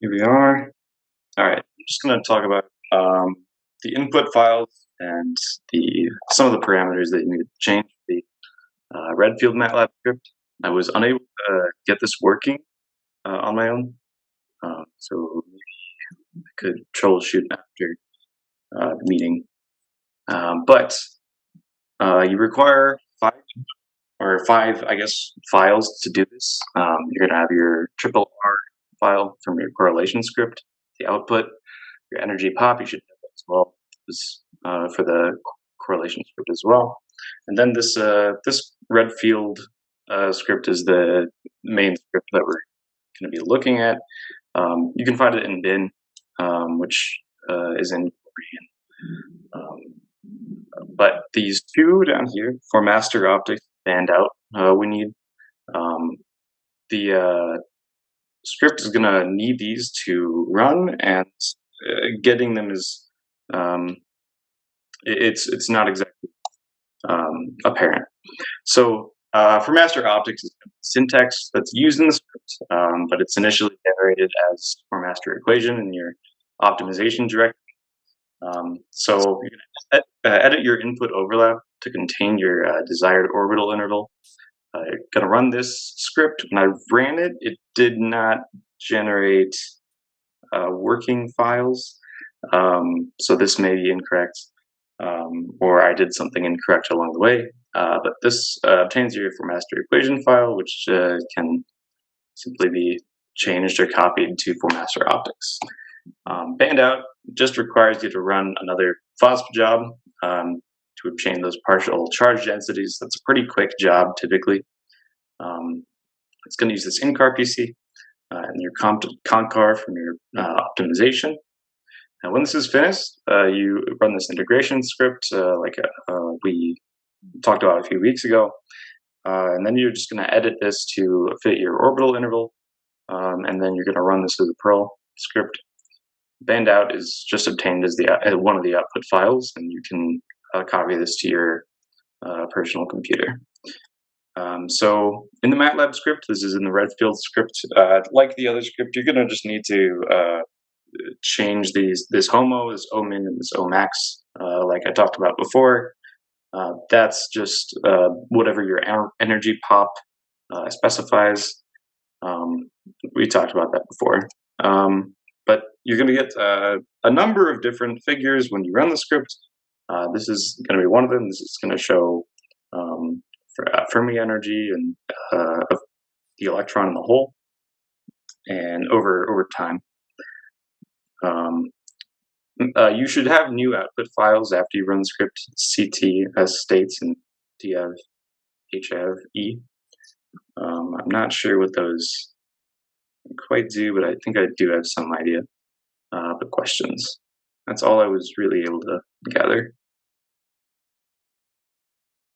Here we are. All right, I'm just going to talk about the input files and some of the parameters that you need to change the Redfield MATLAB script. I was unable to get this working on my own, so maybe I could troubleshoot after the meeting. But you require five, I guess, files to do this. You're going to have your triple R file from your correlation script, the output, your energy pop. You should have that as well for the correlation script as well. And then this Redfield script is the main script that we're going to be looking at. You can find it in bin, which is in Korean. But these two down here for master optics and out, we need the script is going to need these to run, and getting them is it's not exactly apparent. So for master optics, it's syntax that's used in the script, but it's initially generated as for master equation in your optimization directory. So you can edit your input overlap to contain your desired orbital interval. I'm going to run this script. When I ran it, it did not generate working files. So this may be incorrect, or I did something incorrect along the way. But this obtains your for master equation file, which can simply be changed or copied to for master optics. Band out just requires you to run another FOSP job to obtain those partial charge densities. That's a pretty quick job typically. It's going to use this in-car PC and your con-car from your optimization. And when this is finished, you run this integration script like we talked about a few weeks ago. And then you're just going to edit this to fit your orbital interval. And then you're going to run this as a Perl script. Band out is just obtained as one of the output files, and you can copy this to your personal computer. So in the MATLAB script, this is in the Redfield script. Like the other script, you're going to just need to change this HOMO, this OMIN, and this OMAX, like I talked about before. That's just whatever your energy pop specifies. We talked about that before. But you're going to get a number of different figures when you run the script. This is going to be one of them. This is going to show Fermi energy and the electron in the hole, and over time. You should have new output files after you run the script, CT as states and DEV, HEV, E. I'm not sure what those quite do, but I think I do have some idea. But questions. That's all I was really able to gather.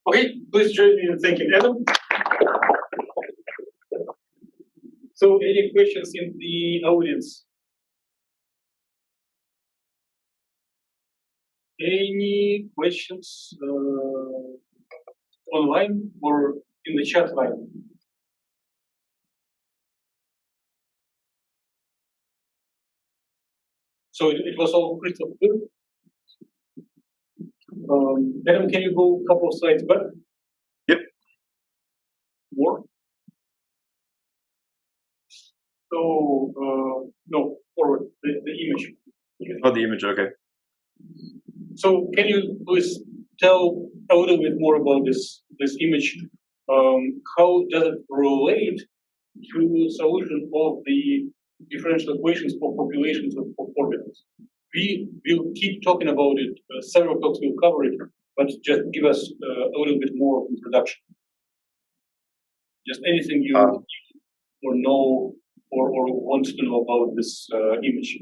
Okay, please join me in thanking Adam. So, any questions in the audience? Any questions online or in the chat line? So it was all crystal clear. Adam, can you go a couple of slides back? Yep. More? So, no, forward, the image. Oh, the image, okay. So can you please tell a little bit more about this image? How does it relate to the solution of the differential equations for populations of orbitals? We will keep talking about it. Several talks will cover it, but just give us a little bit more introduction. Just anything you or know or want to know about this image.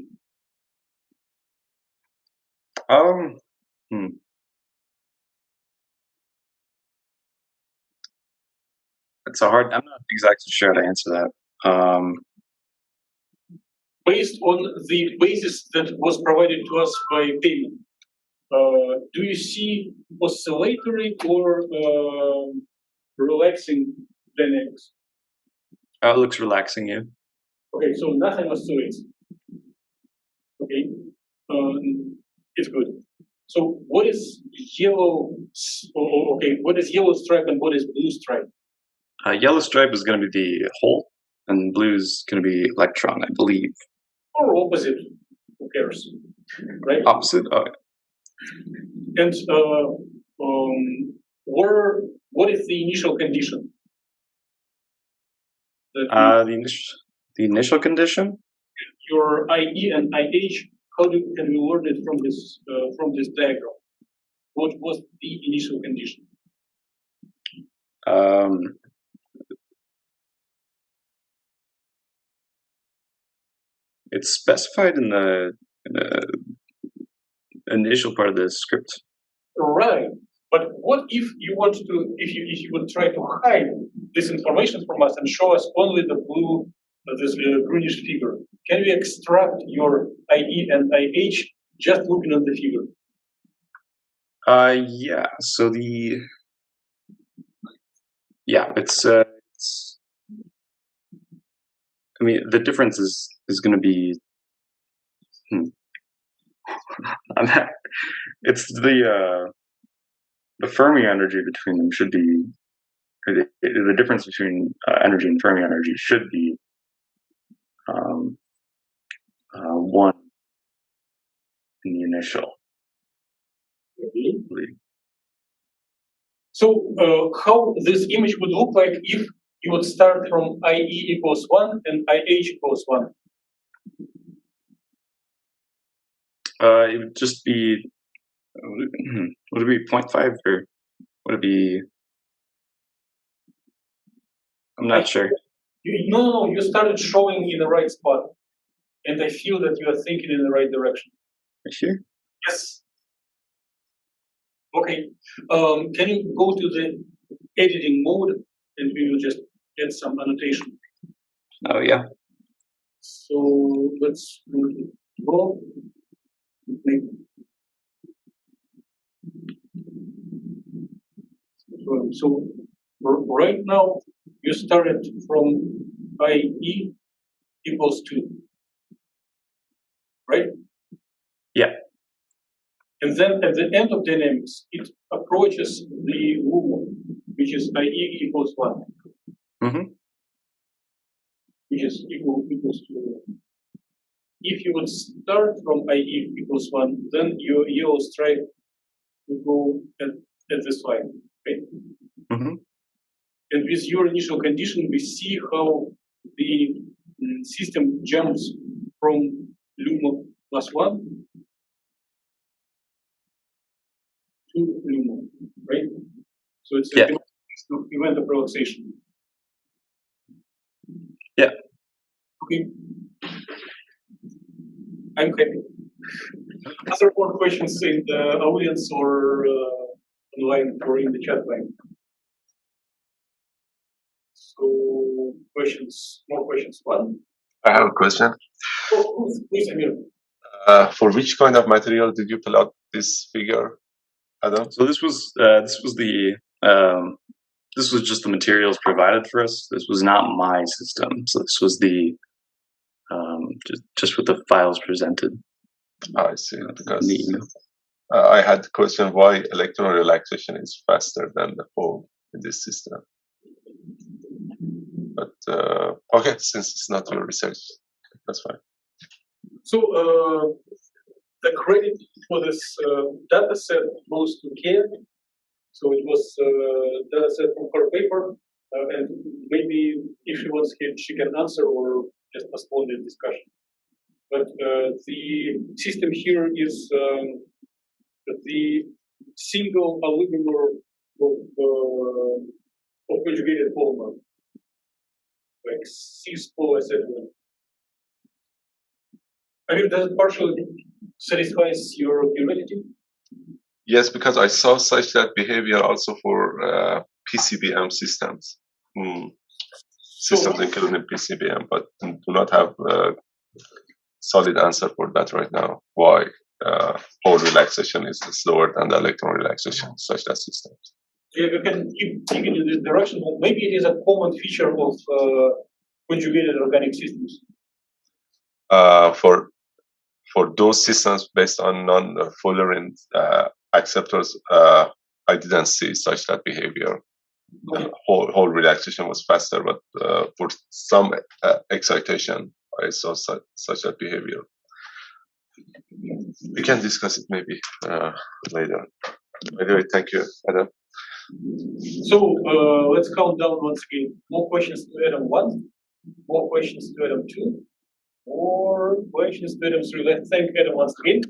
It's a hard. I'm not exactly sure how to answer that. Based on the basis that was provided to us by payment, do you see oscillatory or relaxing dynamics? It looks relaxing, yeah. Okay, so nothing oscillates. Okay, it's good. So what is yellow? Okay, what is yellow stripe and what is blue stripe? Yellow stripe is going to be the hole, and blue is going to be electron, I believe. Or opposite? Who cares? Right. Opposite. And what is the initial condition? The initial condition. Your IE and IH. How can we learn it from this diagram? What was the initial condition? It's specified in the initial part of the script. Right. But what if you want to, if you would try to hide this information from us and show us only the blue, this greenish figure? Can we extract your IE and IH just looking at the figure? Yeah. So it's I mean, the difference is going to be. It's the Fermi energy between them should be, or the difference between energy and Fermi energy should be 1 in the initial. So how this image would look like if you would start from IE equals 1 and IH equals 1? It would just be, would it be 0.5 or would it be, I'm not sure. No, you started showing in the right spot. And I feel that you are thinking in the right direction. Sure? Yes. Okay. Can you go to the editing mode and we will just get some annotation? Oh, yeah. So let's go. So right now you started from IE equals 2, right? Yeah. And then at the end of dynamics, it approaches the movement, which is IE equals 1. Mm-hmm. Which is equals to 1. If you would start from IE equals 1, then your yellow stripe will go at this line, right? Mm-hmm. And with your initial condition, we see how the system jumps from Luma +1 to Luma, right? So it's a event of relaxation. Yeah. Okay. I'm happy. Other more questions in the audience or online or in the chat line? So more questions. One? I have a question. Oh, please, Amir. For which kind of material did you plot this figure, Adam? So this was just the materials provided for us. This was not my system. So this was the just with the files presented. I see. Because I had the question why electron relaxation is faster than the fold in this system. But okay, since it's not your research, that's fine. So the credit for this data set goes to Kia. So it was data set from her paper, and maybe if she wants, she can answer or just postpone the discussion. But the system here is the single oligomer of conjugated polymer, like cis-pol, etc. I mean, does it partially satisfies your curiosity? Yes, because I saw such that behavior also for PCBM systems. Systems including PCBM, but do not have a solid answer for that right now. Why pole relaxation is slower than the electron relaxation in such that systems? Yeah, you can keep digging in this direction, but maybe it is a common feature of conjugated organic systems. for those systems based on non-Fullerian acceptors, I didn't see such that behavior. Whole relaxation was faster, but for some excitation, I saw such that behavior. We can discuss it maybe later. By the way, thank you, Adam. So let's count down once again. More questions to Adam 1, more questions to Adam 2, more questions to Adam 3. Let's thank Adam once again.